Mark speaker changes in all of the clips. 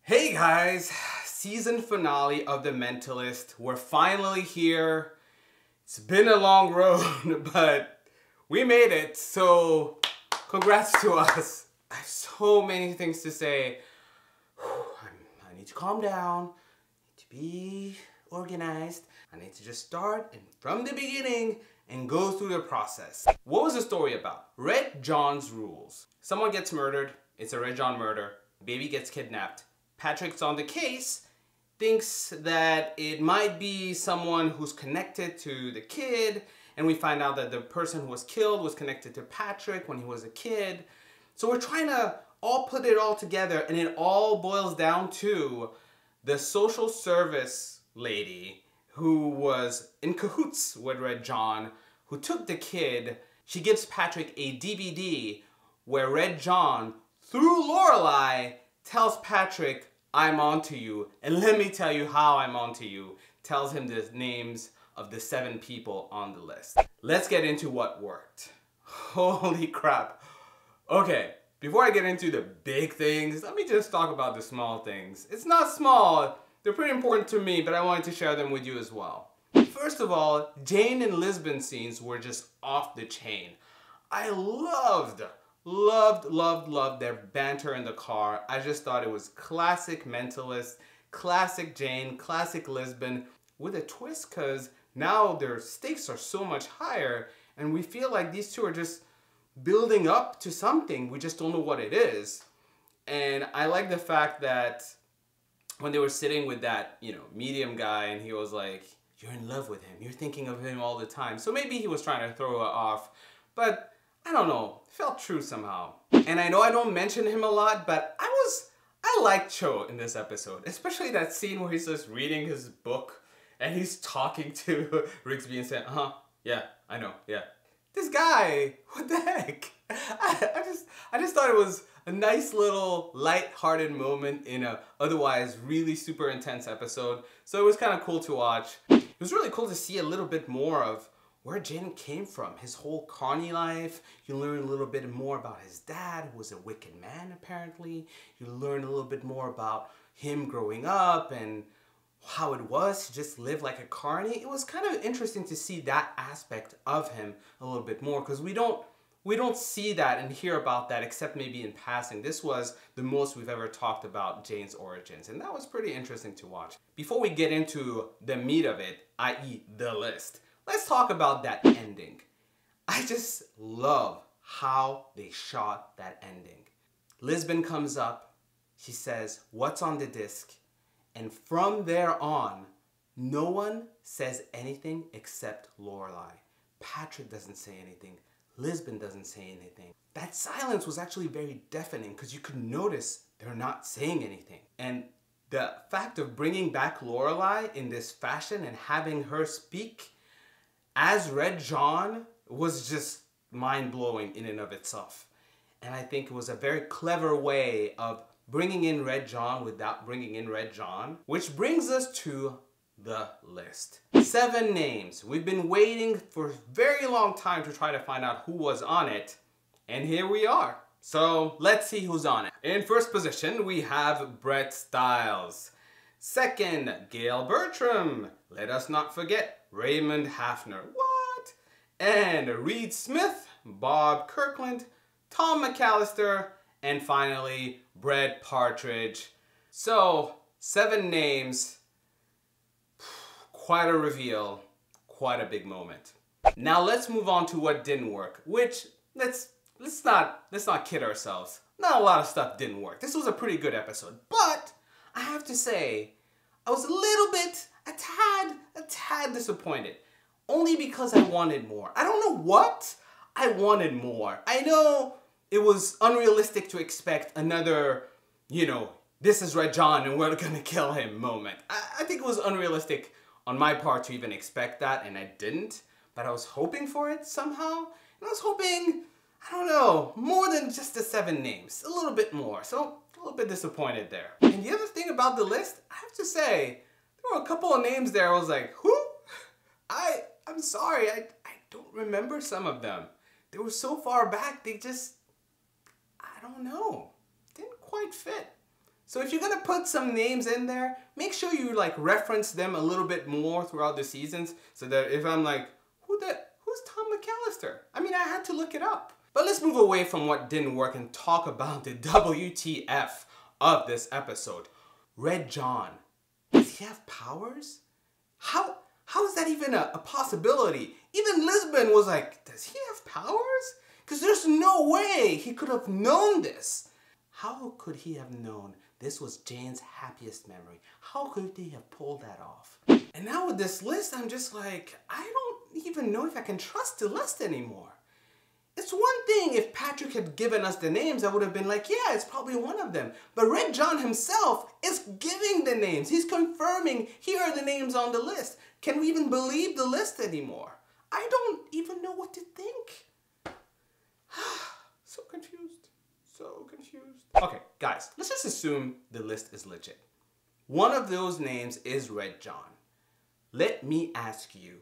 Speaker 1: Hey guys, season finale of The Mentalist. We're finally here. It's been a long road, but we made it, so congrats to us. I have so many things to say. I need to calm down, I need to be organized. I need to just start and from the beginning and go through the process. What was the story about? Red John's rules. Someone gets murdered, it's a Red John murder, baby gets kidnapped. Patrick's on the case, thinks that it might be someone who's connected to the kid, and we find out that the person who was killed was connected to Patrick when he was a kid. So we're trying to all put it all together, and it all boils down to the social service lady who was in cahoots with Red John, who took the kid. She gives Patrick a DVD where Red John, through Lorelai, tells Patrick, I'm onto you, and let me tell you how I'm onto you. Tells him the names of the 7 people on the list. Let's get into what worked. Holy crap. Okay, before I get into the big things, let me just talk about the small things. It's not small, they're pretty important to me, but I wanted to share them with you as well. First of all, Jane and Lisbon scenes were just off the chain. I loved their banter in the car. I just thought it was classic Mentalist, classic Jane, classic Lisbon, with a twist because now their stakes are so much higher and we feel like these two are just building up to something. We just don't know what it is. And I like the fact that when they were sitting with that, medium guy, and he was like, you're in love with him, you're thinking of him all the time. So maybe he was trying to throw her off, but I don't know, it felt true somehow. And I know I don't mention him a lot, but I like Cho in this episode, especially that scene where he's just reading his book and he's talking to Rigsby and saying, yeah, I know, yeah. This guy, what the heck? I just thought it was a nice little light-hearted moment in a otherwise really super intense episode. So it was kind of cool to watch. It was really cool to see a little bit more of where Jane came from, his whole carny life. You learn a little bit more about his dad, who was a wicked man apparently. You learn a little bit more about him growing up and how it was to just live like a carny. It was kind of interesting to see that aspect of him a little bit more because we don't see that and hear about that except maybe in passing. This was the most we've ever talked about Jane's origins, and that was pretty interesting to watch. Before we get into the meat of it, i.e. the list, let's talk about that ending. I just love how they shot that ending. Lisbon comes up, she says, what's on the disc? And from there on, no one says anything except Lorelai. Patrick doesn't say anything. Lisbon doesn't say anything. That silence was actually very deafening because you could notice they're not saying anything. And the fact of bringing back Lorelai in this fashion and having her speak as Red John was just mind-blowing in and of itself. And I think it was a very clever way of bringing in Red John without bringing in Red John. Which brings us to the list. 7 names. We've been waiting for a very long time to try to find out who was on it. And here we are. So let's see who's on it. In first position, we have Brett Stiles. Second, Gail Bertram. Let us not forget Raymond Hafner. What? And Reed Smith, Bob Kirkland, Tom McAllister, and finally, Brett Partridge. So, 7 names, quite a reveal, quite a big moment. Now let's move on to what didn't work, which, let's not kid ourselves. Not a lot of stuff didn't work. This was a pretty good episode, but I have to say, I was a little bit, a tad disappointed. Only because I wanted more. I don't know what, I wanted more. I know it was unrealistic to expect another, this is Red John and we're gonna kill him moment. I think it was unrealistic on my part to even expect that, and I didn't. But I was hoping for it somehow. And I was hoping, I don't know, more than just the 7 names. A little bit more. So, a little bit disappointed there. And the other thing about the list, I have to say, there were a couple of names there I was like, who? I'm sorry, I don't remember some of them. They were so far back, they just, I don't know, didn't quite fit. So if you're gonna put some names in there, make sure you like reference them a little bit more throughout the seasons so that if I'm like, who's Tom McAllister? I mean, I had to look it up. But let's move away from what didn't work and talk about the WTF of this episode. Red John, does he have powers? How is that even a possibility? Even Lisbon was like, does he have powers? Because there's no way he could have known this. How could he have known this was Jane's happiest memory? How could he have pulled that off? And now with this list, I'm just like, I don't even know if I can trust the list anymore. It's one thing if Patrick had given us the names, I would have been like, yeah, it's probably one of them. But Red John himself is giving the names. He's confirming, here are the names on the list. Can we even believe the list anymore? I don't even know what to think. So confused. So confused. Okay, guys, let's just assume the list is legit. One of those names is Red John. Let me ask you,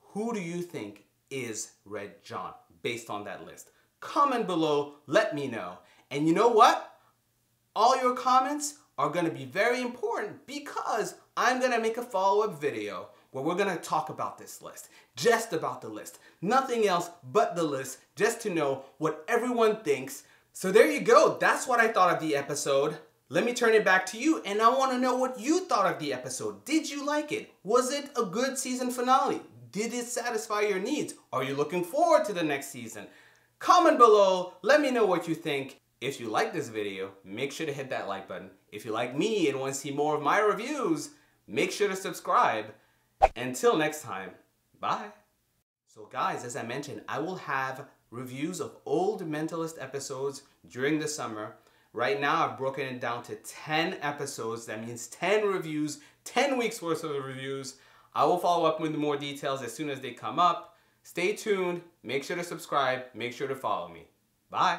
Speaker 1: who do you think is Red John based on that list? Comment below, let me know. And you know what? All your comments are gonna be very important because I'm gonna make a follow-up video where we're gonna talk about this list, just about the list, nothing else but the list, just to know what everyone thinks. So there you go, that's what I thought of the episode. Let me turn it back to you and I wanna know what you thought of the episode. Did you like it? Was it a good season finale? Did it satisfy your needs? Are you looking forward to the next season? Comment below, let me know what you think. If you like this video, make sure to hit that like button. If you like me and want to see more of my reviews, make sure to subscribe. Until next time, bye. So guys, as I mentioned, I will have reviews of old Mentalist episodes during the summer. Right now, I've broken it down to 10 episodes. That means 10 reviews, 10 weeks worth of reviews. I will follow up with more details as soon as they come up. Stay tuned, make sure to subscribe, make sure to follow me. Bye.